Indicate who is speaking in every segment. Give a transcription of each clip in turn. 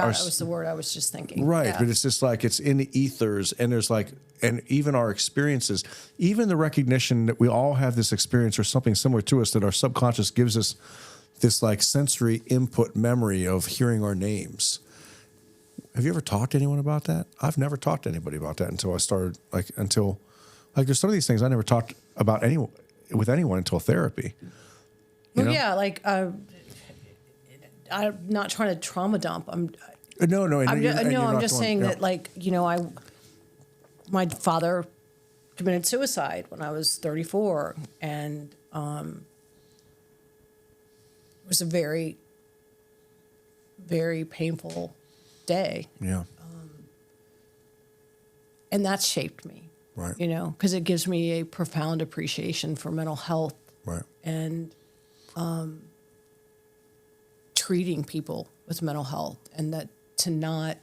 Speaker 1: forgot that was the word I was just thinking.
Speaker 2: Right,
Speaker 1: Yeah.
Speaker 2: but it's just like it's in the ethers, and there's like, and even our experiences, even the recognition that we all have this experience or something similar to us, that our subconscious gives us this like sensory input memory of hearing our names. Have you ever talked to anyone about that? I've never talked to anybody about that until I started, there's some of these things I never talked about with anyone until therapy. You know?
Speaker 1: Yeah, like I'm not trying to trauma dump. I'm just saying that, like, you know, my father committed suicide when I was 34, and it was a very, very painful day.
Speaker 2: Yeah.
Speaker 1: And that's shaped me.
Speaker 2: Right.
Speaker 1: You know, because it gives me a profound appreciation for mental health.
Speaker 2: Right.
Speaker 1: And treating people with mental health, and that to not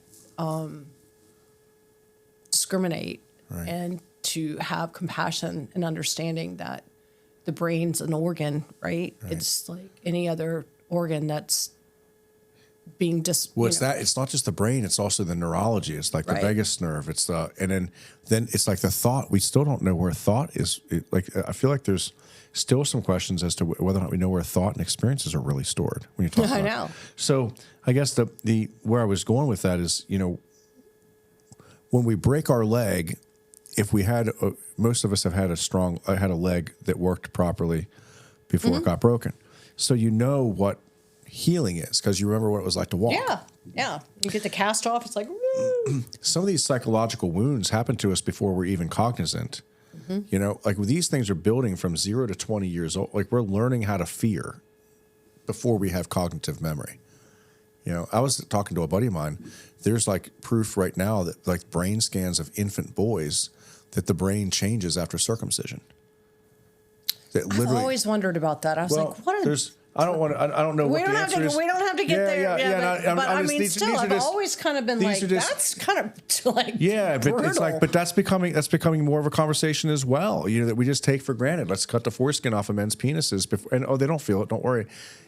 Speaker 1: discriminate,
Speaker 2: right,
Speaker 1: and to have compassion and understanding that the brain's an organ, right? It's like any other organ that's being
Speaker 2: it's not just the brain, it's also the neurology. It's like the vagus nerve. It's and then it's like the thought. We still don't know where thought is. I feel like there's still some questions as to whether or not we know where thought and experiences are really stored when you talk about
Speaker 1: I know.
Speaker 2: So I guess the where I was going with that is, you know, when we break our leg, if we had most of us have had had a leg that worked properly before it got broken. So you know what healing is because you remember what it was like to walk.
Speaker 1: Yeah. You get the cast off. It's like, woo.
Speaker 2: Some of these psychological wounds happen to us before we're even cognizant. You know, like these things are building from 0 to 20 years old. Like we're learning how to fear before we have cognitive memory. You know, I was talking to a buddy of mine. There's like proof right now that like brain scans of infant boys that the brain changes after circumcision.
Speaker 1: I've always wondered about that. I was like, what?
Speaker 2: I don't know what the answer is.
Speaker 1: We don't have to get there. But I mean, I've always kind of been like, that's kind of like brutal.
Speaker 2: But that's becoming more of a conversation as well. You know, that we just take for granted. Let's cut the foreskin off of men's penises before, and they don't feel it. Don't worry.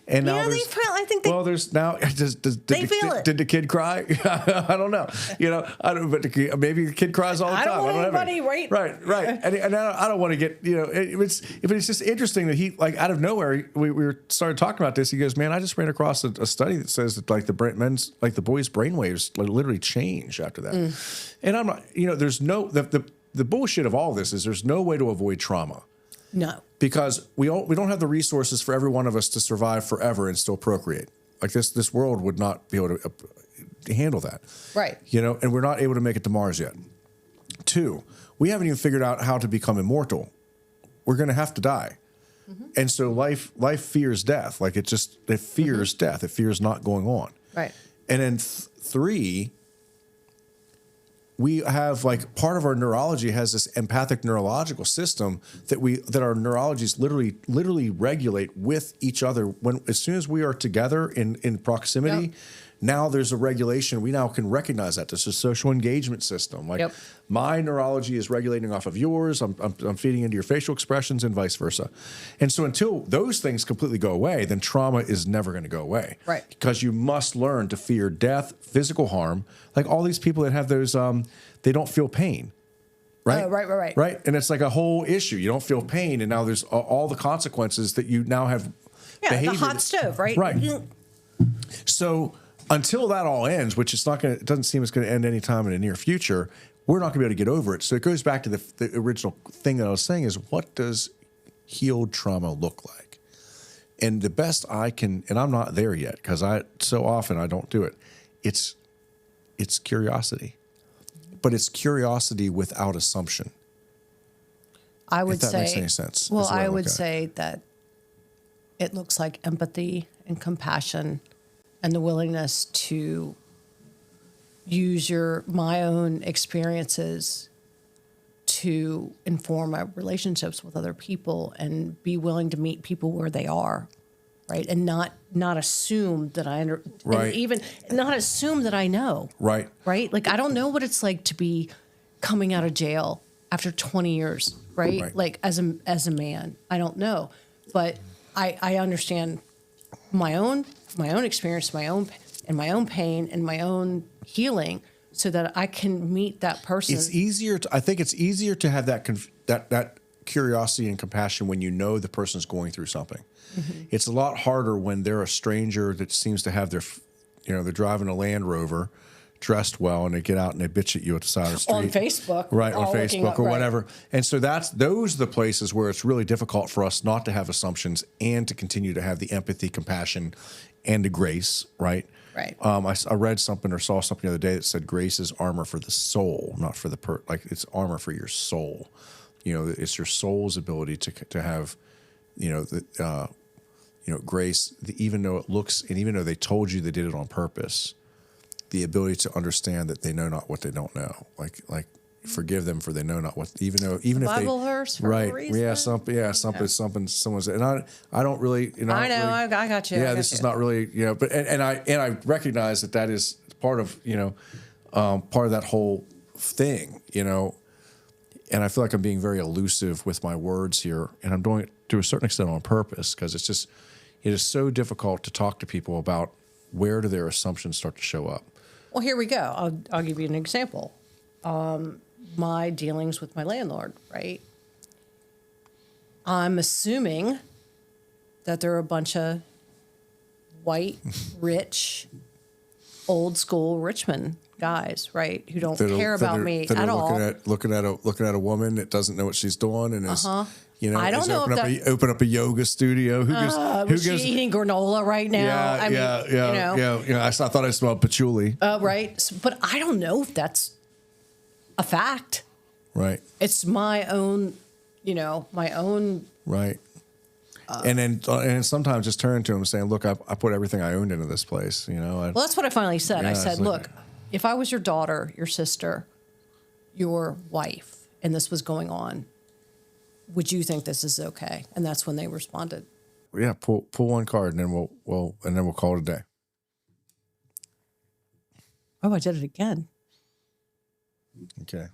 Speaker 2: And now
Speaker 1: I think they.
Speaker 2: Well, there's now. Did the kid cry? I don't know. You know, I don't. But maybe the kid cries all the time.
Speaker 1: I don't want anybody.
Speaker 2: Right. And I don't want to get. You know, it's just interesting that he like out of nowhere we were started talking about this. He goes, man, I just ran across a study that says that like the boys' brainwaves literally change after that. And I'm not. You know, there's no the bullshit of all this is there's no way to avoid trauma.
Speaker 1: No.
Speaker 2: Because we don't have the resources for every one of us to survive forever and still procreate. Like this world would not be able to handle that.
Speaker 1: Right.
Speaker 2: You know, and we're not able to make it to Mars yet. 2, we haven't even figured out how to become immortal. We're going to have to die. And so life fears death. Like it fears death. It fears not going on.
Speaker 1: Right.
Speaker 2: And then 3, we have like part of our neurology has this empathic neurological system that our neurologies literally regulate with each other. As soon as we are together in proximity, now there's a regulation. We now can recognize that. There's a social engagement system. Like my neurology is regulating off of yours. I'm feeding into your facial expressions and vice versa. And so until those things completely go away, then trauma is never going to go away.
Speaker 1: Right.
Speaker 2: Because you must learn to fear death, physical harm. Like all these people that have those, they don't feel pain. Right?
Speaker 1: Right.
Speaker 2: Right. And it's like a whole issue. You don't feel pain. And now there's all the consequences that you now have.
Speaker 1: Yeah, the hot stove, right?
Speaker 2: Right. So until that all ends, which it doesn't seem it's going to end anytime in the near future, we're not going to be able to get over it. So it goes back to the original thing that I was saying is, what does healed trauma look like? And the best I can, and I'm not there yet because so often I don't do it. It's curiosity, but it's curiosity without assumption.
Speaker 1: I would
Speaker 2: if that
Speaker 1: say,
Speaker 2: makes any sense.
Speaker 1: Well, I would say that it looks like empathy and compassion and the willingness to use my own experiences to inform my relationships with other people and be willing to meet people where they are, right? And not assume that and even not assume that I know.
Speaker 2: Right.
Speaker 1: Right? Like, I don't know what it's like to be coming out of jail after 20 years, right? Like, as a man, I don't know. But I understand my own experience, and my own pain and my own healing so that I can meet that person.
Speaker 2: It's easier I think it's easier to have that curiosity and compassion when you know the person's going through something. Mm-hmm. It's a lot harder when they're a stranger that seems to have they're driving a Land Rover, dressed well, and they get out and they bitch at you at the side of the street.
Speaker 1: On Facebook.
Speaker 2: Right, on Facebook or
Speaker 1: right.
Speaker 2: whatever. And so those are the places where it's really difficult for us not to have assumptions and to continue to have the empathy, compassion, and the grace, right?
Speaker 1: Right.
Speaker 2: I read something or saw something the other day that said grace is armor for the soul, not for the it's armor for your soul. It's your soul's ability to have, grace, even though it looks, and even though they told you they did it on purpose, the ability to understand that they know not what they don't know. Like forgive them for they know not what, even if
Speaker 1: Bible verse for
Speaker 2: right.
Speaker 1: a reason.
Speaker 2: Yeah. Something someone said, and I don't really,
Speaker 1: I know,
Speaker 2: really,
Speaker 1: I got you.
Speaker 2: Yeah. This is not really, but, and I recognize that is part of, part of that whole thing, and I feel like I'm being very elusive with my words here, and I'm doing it to a certain extent on purpose, because it is so difficult to talk to people about where do their assumptions start to show up.
Speaker 1: Well, here we go. I'll give you an example. My dealings with my landlord, right? I'm assuming that they're a bunch of white, rich, old school Richmond guys, right? Who don't care about me at all.
Speaker 2: Looking at a woman that doesn't know what she's doing and is,
Speaker 1: I don't know if
Speaker 2: open up a yoga studio. Who
Speaker 1: was she eating granola right now?
Speaker 2: I thought I smelled patchouli.
Speaker 1: Right. But I don't know if that's a fact.
Speaker 2: Right.
Speaker 1: It's my own.
Speaker 2: Right. And then sometimes just turn to him saying, "Look, I put everything I owned into this place."
Speaker 1: Well, that's what I finally said. I said, "Look, if I was your daughter, your sister, your wife, and this was going on, would you think this is okay?" And that's when they responded.
Speaker 2: Yeah, pull one card, and then we'll call it a day.
Speaker 1: Oh, I did it again.
Speaker 2: Okay.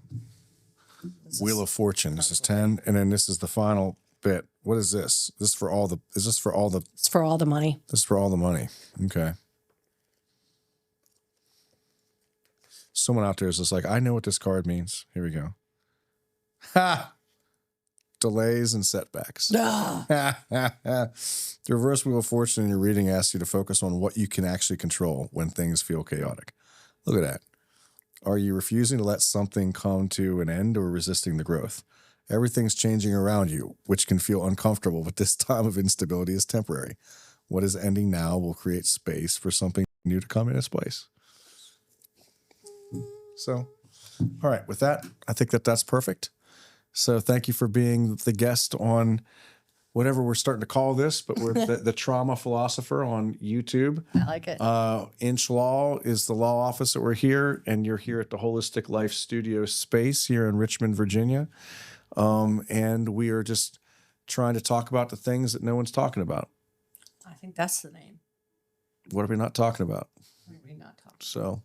Speaker 2: Wheel of Fortune. This is 10, and then this is the final bit. What is this? Is this for all the?
Speaker 1: It's for all the money.
Speaker 2: This is for all the money. Okay. Someone out there is just like, I know what this card means. Here we go. Ha! Delays and setbacks. The reverse Wheel of Fortune in your reading asks you to focus on what you can actually control when things feel chaotic. Look at that. Are you refusing to let something come to an end or resisting the growth? Everything's changing around you, which can feel uncomfortable, but this time of instability is temporary. What is ending now will create space for something new to come in its place. So, all right, with that, I think that's perfect. So thank you for being the guest on whatever we're starting to call this, but we're the Trauma Philosopher on YouTube.
Speaker 1: I like it.
Speaker 2: Inch Law is the law office that we're here, and you're here at the Holistic Life Studio space here in Richmond, Virginia. And we are just trying to talk about the things that no one's talking about.
Speaker 1: I think that's the name.
Speaker 2: What are we not talking about?
Speaker 1: What are we not talking about?
Speaker 2: So,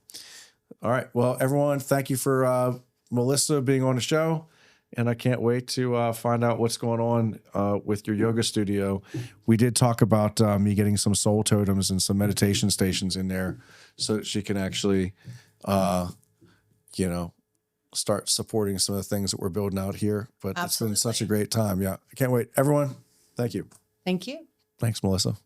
Speaker 2: all right. Well, everyone, thank you for Melissa being on the show. And I can't wait to find out what's going on with your yoga studio. We did talk about me getting some soul totems and some meditation stations in there so that she can actually, start supporting some of the things that we're building out here. But Absolutely. It's been such a great time. Yeah, I can't wait. Everyone, thank you.
Speaker 1: Thank you.
Speaker 2: Thanks, Melissa.